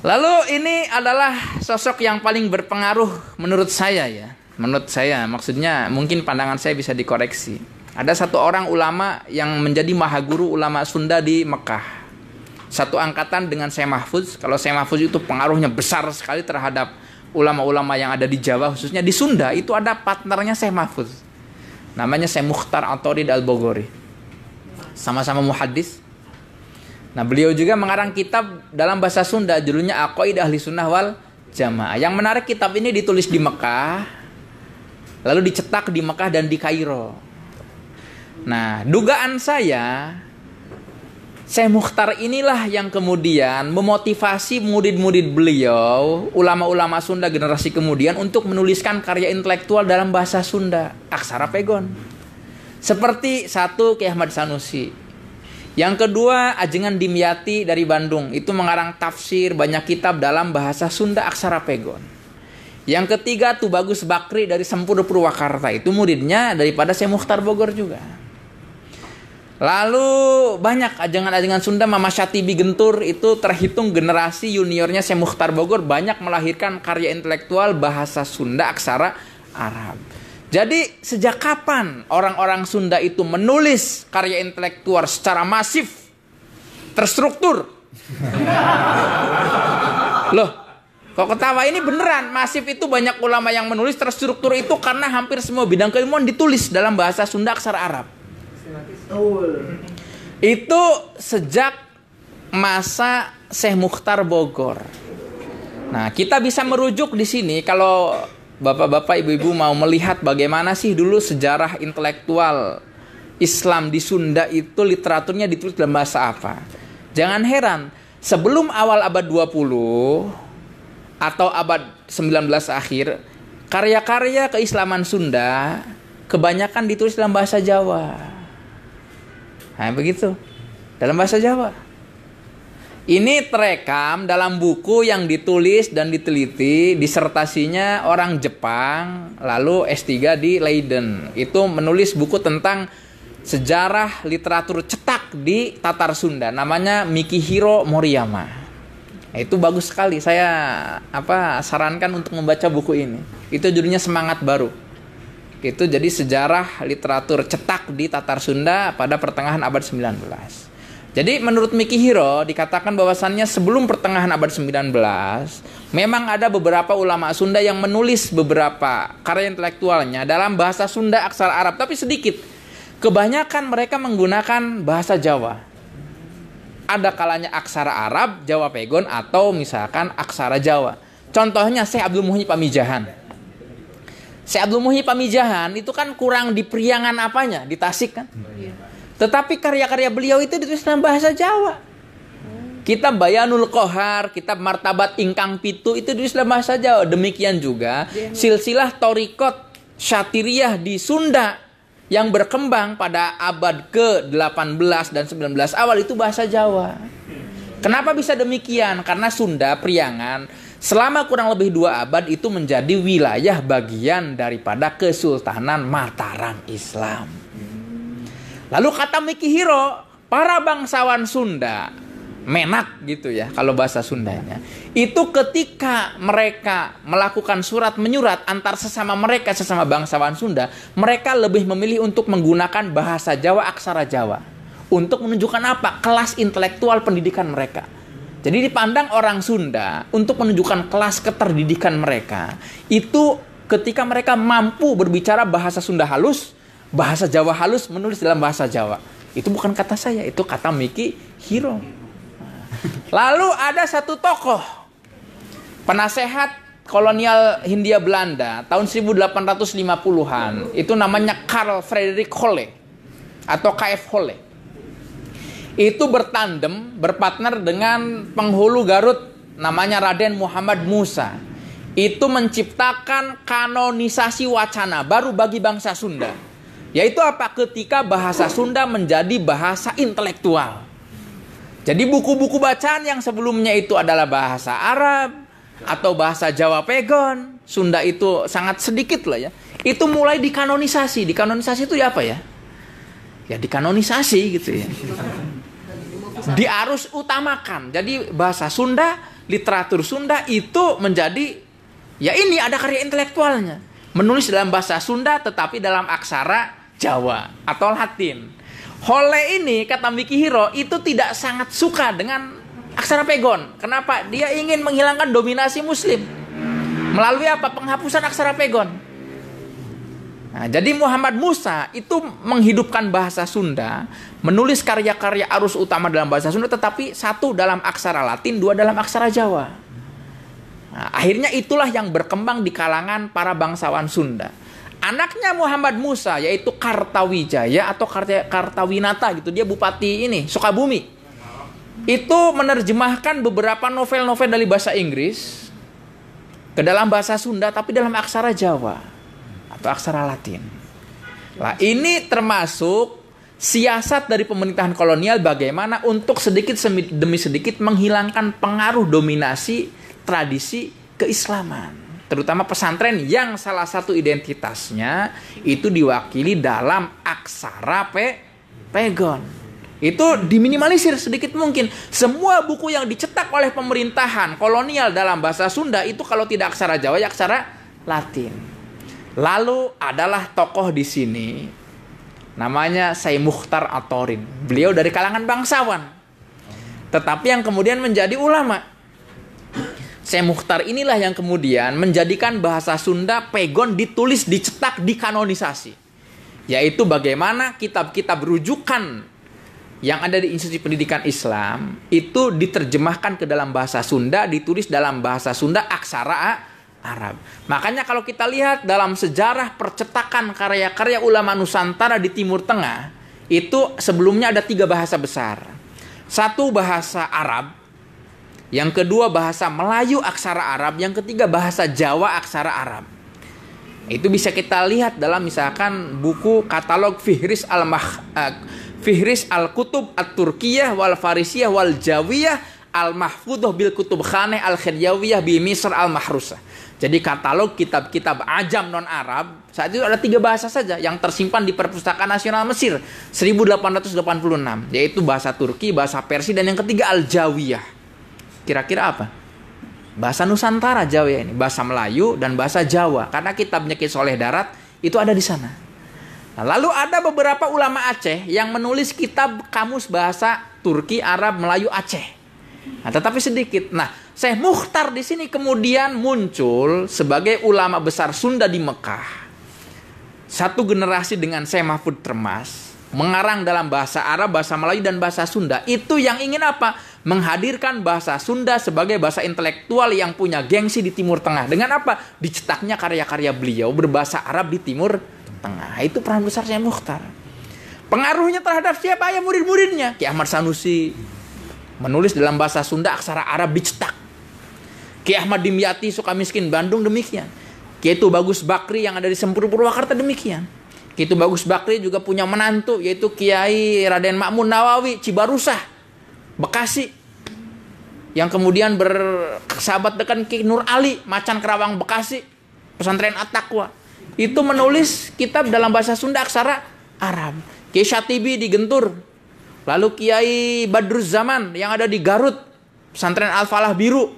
Lalu ini adalah sosok yang paling berpengaruh menurut saya ya. Menurut saya, maksudnya mungkin pandangan saya bisa dikoreksi. Ada satu orang ulama yang menjadi mahaguru ulama Sunda di Mekah. Satu angkatan dengan Syekh Mahfuz. Kalau Syekh Mahfuz itu pengaruhnya besar sekali terhadap ulama-ulama yang ada di Jawa, khususnya di Sunda. Itu ada partnernya Syekh Mahfuz. Namanya Syekh Mukhtar Atharid Al-Bogori. Sama-sama muhaddis. Nah, beliau juga mengarang kitab dalam bahasa Sunda, judulnya Aqaid Ahli Sunnah wal Jamaah. Yang menarik, kitab ini ditulis di Mekah, lalu dicetak di Mekah dan di Kairo. Nah, dugaan saya, Syekh Mukhtar inilah yang kemudian memotivasi murid-murid beliau, ulama-ulama Sunda generasi kemudian, untuk menuliskan karya intelektual dalam bahasa Sunda, aksara pegon. Seperti satu Ki Ahmad Sanusi. Yang kedua, Ajengan Dimyati dari Bandung. Itu mengarang tafsir, banyak kitab dalam bahasa Sunda aksara pegon. Yang ketiga, Tubagus Bakri dari Sempur Purwakarta. Itu muridnya daripada Syekh Mukhtar Bogor juga. Lalu banyak ajengan-ajengan Sunda. Mama Syatibi Gentur itu terhitung generasi juniornya Syekh Mukhtar Bogor, banyak melahirkan karya intelektual bahasa Sunda aksara Arab. Jadi sejak kapan orang-orang Sunda itu menulis karya intelektual secara masif, terstruktur? Loh, kok ketawa? Ini beneran masif. Itu banyak ulama yang menulis terstruktur itu karena hampir semua bidang keilmuan ditulis dalam bahasa Sunda aksara Arab. Itu sejak masa Syekh Mukhtar Bogor. Nah, kita bisa merujuk di sini kalau bapak-bapak, ibu-ibu mau melihat bagaimana sih dulu sejarah intelektual Islam di Sunda itu, literaturnya ditulis dalam bahasa apa. Jangan heran, sebelum awal abad 20 atau abad 19 akhir, karya-karya keislaman Sunda kebanyakan ditulis dalam bahasa Jawa. Nah, begitu. Dalam bahasa Jawa. Ini terekam dalam buku yang ditulis dan diteliti, disertasinya orang Jepang, lalu S3 di Leiden. Itu menulis buku tentang sejarah literatur cetak di Tatar Sunda. Namanya Mikihiro Moriyama. Nah, itu bagus sekali. Saya sarankan untuk membaca buku ini. Itu judulnya Semangat Baru. Itu jadi sejarah literatur cetak di Tatar Sunda pada pertengahan abad 19. Jadi menurut Mikihiro dikatakan bahwasannya sebelum pertengahan abad 19 memang ada beberapa ulama Sunda yang menulis beberapa karya intelektualnya dalam bahasa Sunda aksara Arab, tapi sedikit. Kebanyakan mereka menggunakan bahasa Jawa. Ada kalanya aksara Arab, Jawa Pegon, atau misalkan aksara Jawa. Contohnya Syekh Abdul Muhyi Pamijahan. Syekh Abdul Muhyi Pamijahan itu kan kurang di Priangan apanya, di Tasik kan. Tetapi karya-karya beliau itu ditulis dalam bahasa Jawa. Kitab Bayanul Qohar, kitab Martabat Ingkang Pitu itu ditulis dalam bahasa Jawa. Demikian juga silsilah Torikot Syatiriyah di Sunda yang berkembang pada abad ke-18 dan 19 awal itu bahasa Jawa. Kenapa bisa demikian? Karena Sunda, Priangan, selama kurang lebih 2 abad itu menjadi wilayah bagian daripada Kesultanan Mataram Islam. Lalu kata Mikihiro, para bangsawan Sunda, Menak gitu ya kalau bahasa Sundanya, itu ketika mereka melakukan surat menyurat antar sesama mereka, sesama bangsawan Sunda, mereka lebih memilih untuk menggunakan bahasa Jawa aksara Jawa untuk menunjukkan apa? Kelas intelektual pendidikan mereka. Jadi dipandang orang Sunda untuk menunjukkan kelas keterdidikan mereka itu ketika mereka mampu berbicara bahasa Sunda halus, bahasa Jawa halus, menulis dalam bahasa Jawa. Itu bukan kata saya, itu kata Mikihiro. Lalu ada satu tokoh penasehat kolonial Hindia Belanda tahun 1850-an. Itu namanya Karl Friedrich Holle atau KF Holle. Itu berpartner dengan penghulu Garut namanya Raden Muhammad Musa. Itu menciptakan kanonisasi wacana baru bagi bangsa Sunda. Yaitu apa? Ketika bahasa Sunda menjadi bahasa intelektual. Jadi buku-buku bacaan yang sebelumnya itu adalah bahasa Arab atau bahasa Jawa Pegon, Sunda itu sangat sedikit lah ya. Itu mulai dikanonisasi. Dikanonisasi itu ya apa ya? Ya dikanonisasi gitu ya. diarus utamakan. Jadi bahasa Sunda, literatur Sunda itu menjadi, ya ini ada karya intelektualnya. Menulis dalam bahasa Sunda tetapi dalam aksara Jawa atau Latin. Hole ini, kata Mikihiro, itu tidak sangat suka dengan aksara Pegon. Kenapa? Dia ingin menghilangkan dominasi Muslim. Melalui apa? Penghapusan aksara Pegon. Nah, jadi Muhammad Musa itu menghidupkan bahasa Sunda, menulis karya-karya arus utama dalam bahasa Sunda, tetapi satu dalam aksara Latin, dua dalam aksara Jawa. Nah, akhirnya itulah yang berkembang di kalangan para bangsawan Sunda. Anaknya Muhammad Musa, yaitu Kartawijaya atau Kartawinata gitu, dia bupati ini Sukabumi. Itu menerjemahkan beberapa novel-novel dari bahasa Inggris ke dalam bahasa Sunda, tapi dalam aksara Jawa atau aksara Latin. Nah, ini termasuk siasat dari pemerintahan kolonial bagaimana untuk sedikit demi sedikit menghilangkan pengaruh dominasi tradisi keislaman, terutama pesantren yang salah satu identitasnya itu diwakili dalam aksara Pegon. Itu diminimalisir sedikit mungkin. Semua buku yang dicetak oleh pemerintahan kolonial dalam bahasa Sunda itu kalau tidak aksara Jawa ya aksara Latin. Lalu adalah tokoh di sini namanya Syekh Mukhtar At-Torin. Beliau dari kalangan bangsawan, tetapi yang kemudian menjadi ulama. Syekh Mukhtar inilah yang kemudian menjadikan bahasa Sunda Pegon ditulis, dicetak, dikanonisasi. Yaitu bagaimana kitab-kitab rujukan yang ada di institusi pendidikan Islam itu diterjemahkan ke dalam bahasa Sunda, ditulis dalam bahasa Sunda aksara Arab. Makanya kalau kita lihat dalam sejarah percetakan karya-karya ulama Nusantara di Timur Tengah, itu sebelumnya ada 3 bahasa besar. Satu bahasa Arab, yang kedua bahasa Melayu aksara Arab, yang ketiga bahasa Jawa aksara Arab. Itu bisa kita lihat dalam misalkan buku katalog Fihris al-Kutub at-Turkiyah wal Farisiyah wal Jawiyah al-Mahfudhah bil Kutub Khaneh al-Khiryawiyah bi Misr al-Mahrusah. Jadi katalog kitab-kitab ajam non-Arab saat itu ada 3 bahasa saja yang tersimpan di Perpustakaan Nasional Mesir 1886, yaitu bahasa Turki, bahasa Persia, dan yang ketiga al-Jawiyah. Kira-kira apa? Bahasa Nusantara Jawa ini, bahasa Melayu dan bahasa Jawa, karena kitabnya Ki Soleh Darat itu ada di sana. Nah, lalu ada beberapa ulama Aceh yang menulis kitab kamus bahasa Turki, Arab, Melayu, Aceh. Nah, tetapi sedikit. Nah, Syekh Mukhtar di sini kemudian muncul sebagai ulama besar Sunda di Mekah. Satu generasi dengan Syekh Mahfud Termas, mengarang dalam bahasa Arab, bahasa Melayu, dan bahasa Sunda. Itu yang ingin apa? Menghadirkan bahasa Sunda sebagai bahasa intelektual yang punya gengsi di Timur Tengah. Dengan apa? Dicetaknya karya-karya beliau berbahasa Arab di Timur Tengah. Itu peran besar Syekh Mukhtar. Pengaruhnya terhadap siapa? Ya murid-muridnya. Ki Ahmad Sanusi menulis dalam bahasa Sunda aksara Arab dicetak. Ki Ahmad Dimyati Sukamiskin Bandung demikian. Ki Itu Bagus Bakri yang ada di Sempur Purwakarta demikian. Ki Itu Bagus Bakri juga punya menantu yaitu Kiai Raden Makmun Nawawi Cibarusah Bekasi, yang kemudian bersahabat dengan Ki Nur Ali Macan Kerawang Bekasi, pesantren At-Taqwa. Itu menulis kitab dalam bahasa Sunda aksara Arab. Ki Syatibi di Gentur. Lalu Kiai Badruz Zaman yang ada di Garut, pesantren Al-Falah Biru,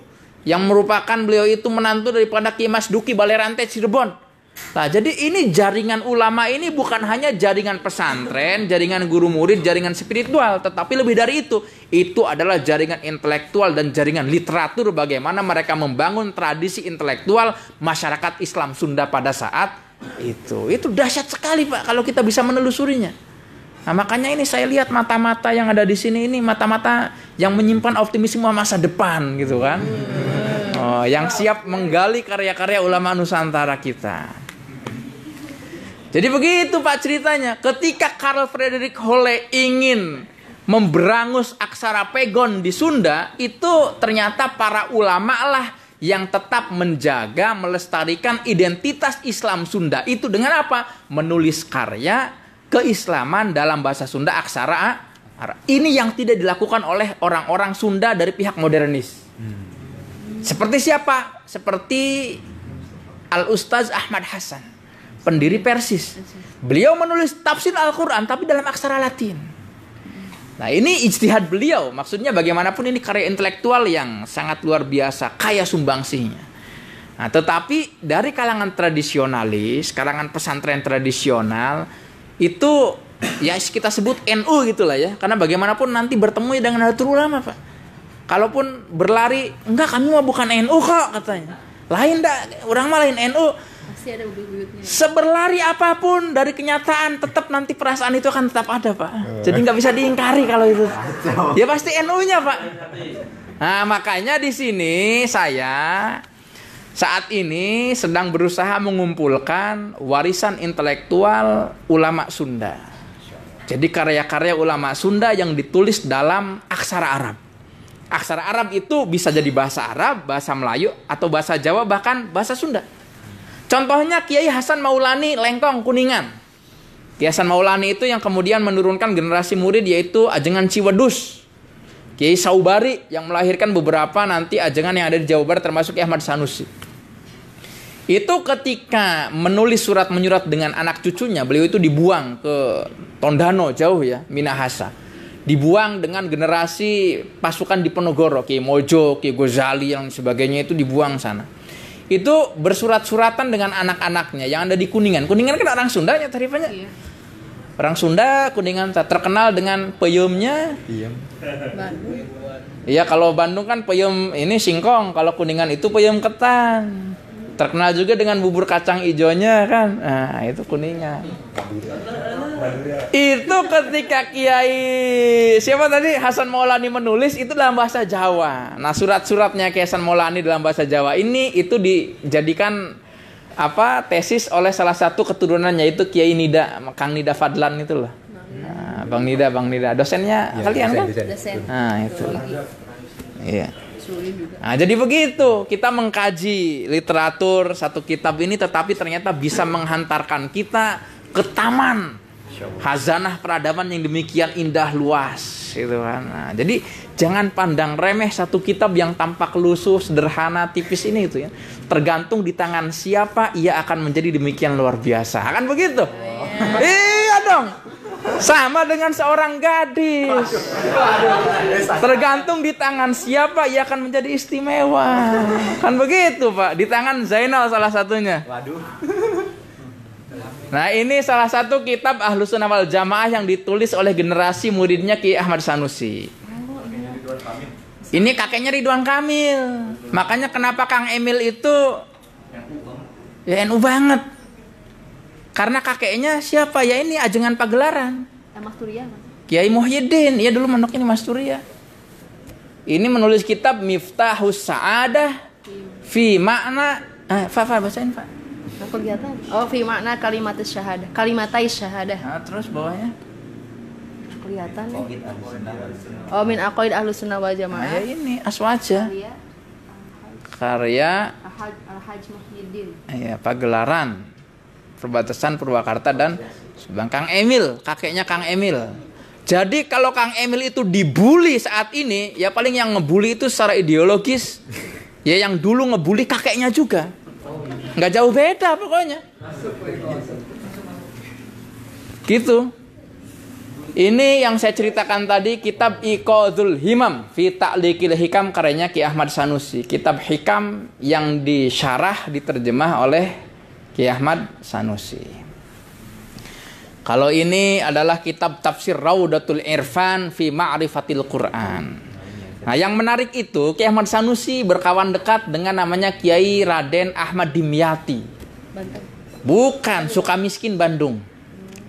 yang merupakan beliau itu menantu daripada Ki Mas Duki Balerante Cirebon. Nah, jadi ini jaringan ulama ini bukan hanya jaringan pesantren, jaringan guru murid, jaringan spiritual, tetapi lebih dari itu adalah jaringan intelektual dan jaringan literatur, bagaimana mereka membangun tradisi intelektual masyarakat Islam Sunda pada saat itu. Itu dahsyat sekali, Pak, kalau kita bisa menelusurinya. Nah, makanya ini saya lihat mata-mata yang ada di sini ini mata-mata yang menyimpan optimisme masa depan gitu kan. Yang siap menggali karya-karya ulama Nusantara kita. Jadi begitu Pak ceritanya. Ketika Karl Friedrich Hole ingin memberangus aksara Pegon di Sunda, itu ternyata para ulama lah yang tetap menjaga, melestarikan identitas Islam Sunda itu dengan apa? Menulis karya keislaman dalam bahasa Sunda aksara Arab. Ini yang tidak dilakukan oleh orang-orang Sunda dari pihak modernis. Seperti siapa? Seperti Al-Ustaz Ahmad Hasan, pendiri Persis. Beliau menulis tafsir Al-Quran tapi dalam aksara Latin. Nah ini ijtihad beliau, maksudnya bagaimanapun ini karya intelektual yang sangat luar biasa, kaya sumbangsihnya. Nah, tetapi dari kalangan tradisionalis, kalangan pesantren tradisional, itu ya kita sebut NU gitulah ya. Karena bagaimanapun nanti bertemu dengan Nahdlatul Ulama, Pak. Kalaupun berlari, enggak kami mah bukan NU kok katanya. Lain dah, orang mah lain NU. Pasti ada buyut-buyutnya. Seberlari apapun dari kenyataan, tetap nanti perasaan itu akan tetap ada, Pak. Jadi nggak bisa diingkari kalau itu. Ya pasti NU-nya, Pak. Nah, makanya di sini saya saat ini sedang berusaha mengumpulkan warisan intelektual ulama Sunda. Jadi karya-karya ulama Sunda yang ditulis dalam aksara Arab. Aksara Arab itu bisa jadi bahasa Arab, bahasa Melayu, atau bahasa Jawa, bahkan bahasa Sunda. Contohnya Kiai Hasan Maulani Lengkong Kuningan. Kiai Hasan Maulani itu yang kemudian menurunkan generasi murid yaitu Ajengan Ciwedus. Kiai Saubari yang melahirkan beberapa nanti ajengan yang ada di Jawa Barat termasuk Ahmad Sanusi. Itu ketika menulis surat menyurat dengan anak cucunya, beliau itu dibuang ke Tondano jauh ya, Minahasa. Dibuang dengan generasi pasukan Diponegoro, Kiai Mojo, Kiai Ghazali yang sebagainya itu dibuang sana. Itu bersurat-suratan dengan anak-anaknya yang ada di Kuningan. Kuningan kan orang Sunda ya tarifannya. Iya. Orang Sunda, Kuningan terkenal dengan peyemnya. Bandung. Iya, kalau Bandung kan peyem ini singkong, kalau Kuningan itu peyem ketan. Terkenal juga dengan bubur kacang ijonya kan. Nah, itu Kuningan. Itu ketika Kiai siapa tadi Hasan Maulani menulis itu dalam bahasa Jawa. Nah, surat-suratnya Kiai Hasan Maulani dalam bahasa Jawa ini itu dijadikan tesis oleh salah satu keturunannya yaitu Kiai Nida, Kang Nida Fadlan itu loh. Nah, Bang Nida, dosennya ya, kalian kan? Dosen. Nah, itu. Iya. Nah, jadi begitu kita mengkaji literatur satu kitab ini, tetapi ternyata bisa menghantarkan kita ke taman khazanah peradaban yang demikian indah luas, gitu kan. Nah, jadi jangan pandang remeh satu kitab yang tampak lusuh, sederhana, tipis ini itu ya. Tergantung di tangan siapa ia akan menjadi demikian luar biasa. Akan begitu? Iya dong. Sama dengan seorang gadis. Tergantung di tangan siapa ia akan menjadi istimewa. Kan begitu, Pak. Di tangan Zainal salah satunya. Waduh. Nah, ini salah satu kitab Ahlus Sunnah wal Jamaah yang ditulis oleh generasi muridnya Ki Ahmad Sanusi. Ini kakeknya Ridwan Kamil. Makanya kenapa Kang Emil itu ya NU banget. Karena kakeknya siapa? Ya ini Ajengan Pagelaran. Mas Turia. Kiai Muhyiddin. Iya dulu manuk ini Mas Turia. Ini menulis kitab Miftahus Sa'adah fi makna bacain, Pak. Kelihatan. Oh, fi makna kalimatis syahadah. Kalimatai syahadah. Nah, terus bawahnya. Kelihatan nih. Oh, min aqaid Ahlus Sunnah wal Jamaah. Nah, ya ini Aswaja. Karya Al-Hajj Muhyiddin. Iya, Pagelaran. Perbatasan Purwakarta dan Subang. Kang Emil, kakeknya Kang Emil. Jadi kalau Kang Emil itu dibully saat ini, ya paling yang ngebully itu secara ideologis. Ya yang dulu ngebully kakeknya juga. Nggak jauh beda pokoknya. Gitu. Ini yang saya ceritakan tadi kitab Iqadul Himam fi Ta'liqil Hikam karyanya Ki Ahmad Sanusi. Kitab hikam yang disyarah diterjemah oleh Ki Ahmad Sanusi. Kalau ini adalah kitab tafsir Raudatul Irfan fi Ma'rifatil Quran. Nah, yang menarik itu Ki Ahmad Sanusi berkawan dekat dengan namanya Kiai Raden Ahmad Dimyati. Bukan, Sukamiskin Bandung.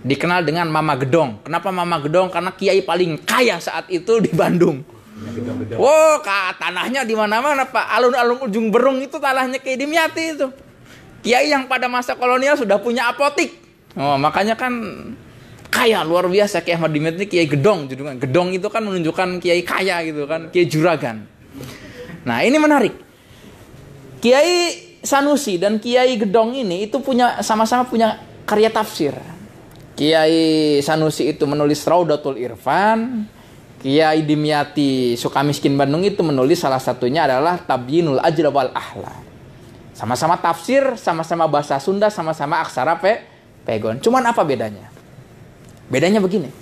Dikenal dengan Mama Gedong. Kenapa Mama Gedong? Karena kiai paling kaya saat itu di Bandung. Wow, tanahnya di mana-mana, Pak. Alun-alun Ujung Berung itu tanahnya Kiai Dimyati itu. Kiai yang pada masa kolonial sudah punya apotik. Oh, makanya kan kaya luar biasa Kiai Ahmad Dimyati, Kiai Gedong. Gedong itu kan menunjukkan kiai kaya gitu kan, Kiai Juragan. Nah, ini menarik. Kiai Sanusi dan Kiai Gedong ini itu sama-sama punya karya tafsir. Kiai Sanusi itu menulis Raudatul Irfan, Kiai Dimyati Sukamiskin Bandung itu menulis salah satunya adalah Tabyinul Ajla wal Ahla. Sama-sama tafsir, sama-sama bahasa Sunda, sama-sama aksara pegon. Cuman apa bedanya? Bedanya begini.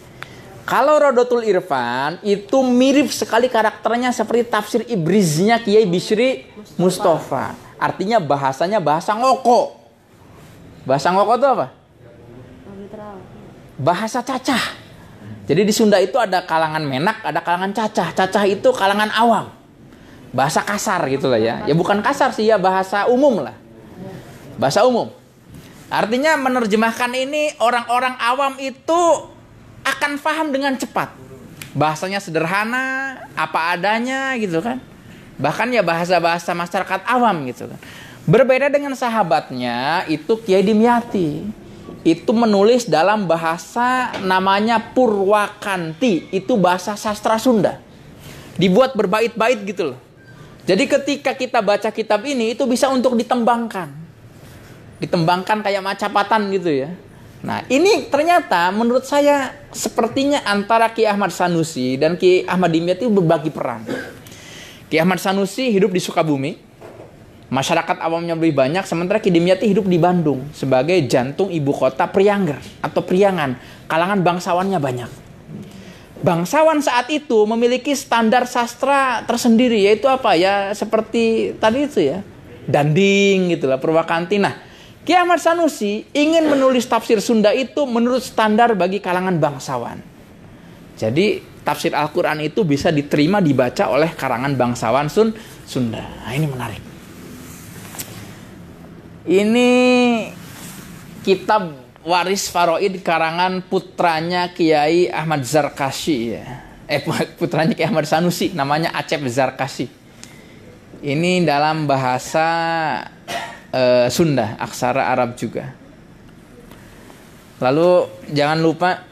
Kalau Rodotul Irfan itu mirip sekali karakternya seperti tafsir Ibriznya Kiai Bishri Mustafa. Artinya bahasanya bahasa ngoko. Bahasa ngoko itu apa? Bahasa cacah. Jadi di Sunda itu ada kalangan menak, ada kalangan cacah. Cacah itu kalangan awam. Bahasa kasar gitu lah ya. Ya bukan kasar sih ya, bahasa umum lah. Bahasa umum. Artinya menerjemahkan ini orang-orang awam itu akan paham dengan cepat. Bahasanya sederhana, apa adanya gitu kan. Bahkan ya bahasa-bahasa masyarakat awam gitu kan. Berbeda dengan sahabatnya itu Kiai Dimyati. Itu menulis dalam bahasa namanya Purwakanti. Itu bahasa sastra Sunda. Dibuat berbait-bait gitu loh. Jadi ketika kita baca kitab ini itu bisa untuk ditembangkan. Ditembangkan kayak macapatan gitu ya. Nah ini ternyata menurut saya sepertinya antara Ki Ahmad Sanusi dan Ki Ahmad Dimyati berbagi peran. Ki Ahmad Sanusi hidup di Sukabumi. Masyarakat awamnya lebih banyak. Sementara Ki Dimyati hidup di Bandung. Sebagai jantung ibu kota Priangger atau Priangan. Kalangan bangsawannya banyak. Bangsawan saat itu memiliki standar sastra tersendiri. Yaitu apa ya? Seperti tadi itu ya. Danding gitu lah. Purwakanti. Nah Ki Ahmad Sanusi ingin menulis tafsir Sunda itu menurut standar bagi kalangan bangsawan. Jadi tafsir Al-Quran itu bisa diterima dibaca oleh karangan bangsawan Sunda. Nah ini menarik. Ini kitab waris Faraid karangan putranya Kiai Ahmad Zarkashi ya. Putranya Kiai Ahmad Sanusi namanya Acep Zarkashi. Ini dalam bahasa Sunda, aksara Arab juga. Lalu jangan lupa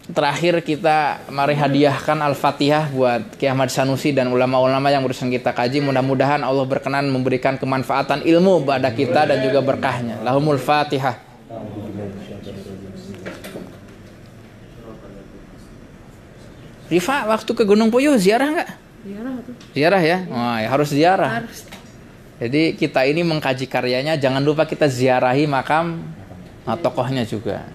terakhir kita mari hadiahkan Al-Fatihah buat Kiai Ahmad Sanusi dan ulama-ulama yang berusaha kita kaji. Mudah-mudahan Allah berkenan memberikan kemanfaatan ilmu pada kita dan juga berkahnya. Lahumul Fatihah. Rifa, waktu ke Gunung Puyuh ziarah nggak? Ziarah ya? Oh, ya harus ziarah. Harus. Jadi kita ini mengkaji karyanya, jangan lupa kita ziarahi makam tokohnya juga.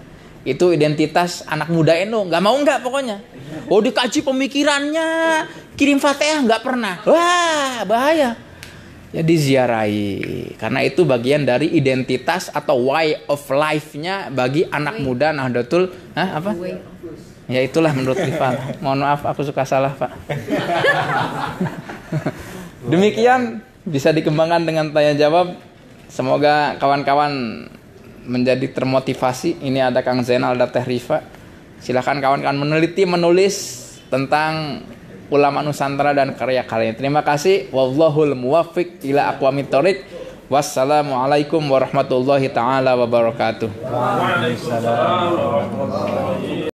Itu identitas anak muda NU, nggak mau nggak pokoknya. Oh dikaji pemikirannya, kirim Fatihah nggak pernah. Wah bahaya. Ya diziarahi, karena itu bagian dari identitas atau way of life-nya bagi anak muda Nahdlatul apa? Ya itulah menurut Rifat. Mohon maaf aku suka salah Pak. Demikian bisa dikembangkan dengan tanya jawab. Semoga kawan-kawan menjadi termotivasi. Ini ada Kang Zainal, ada Teh Rifa. Silakan kawan-kawan menulis tentang ulama Nusantara dan karya-karyanya. Terima kasih. Wallahul muwaffiq ila aqwamit thoriq. Wassalamualaikum warahmatullahi taala wabarakatuh. Waalaikumsalam warahmatullahi wabarakatuh.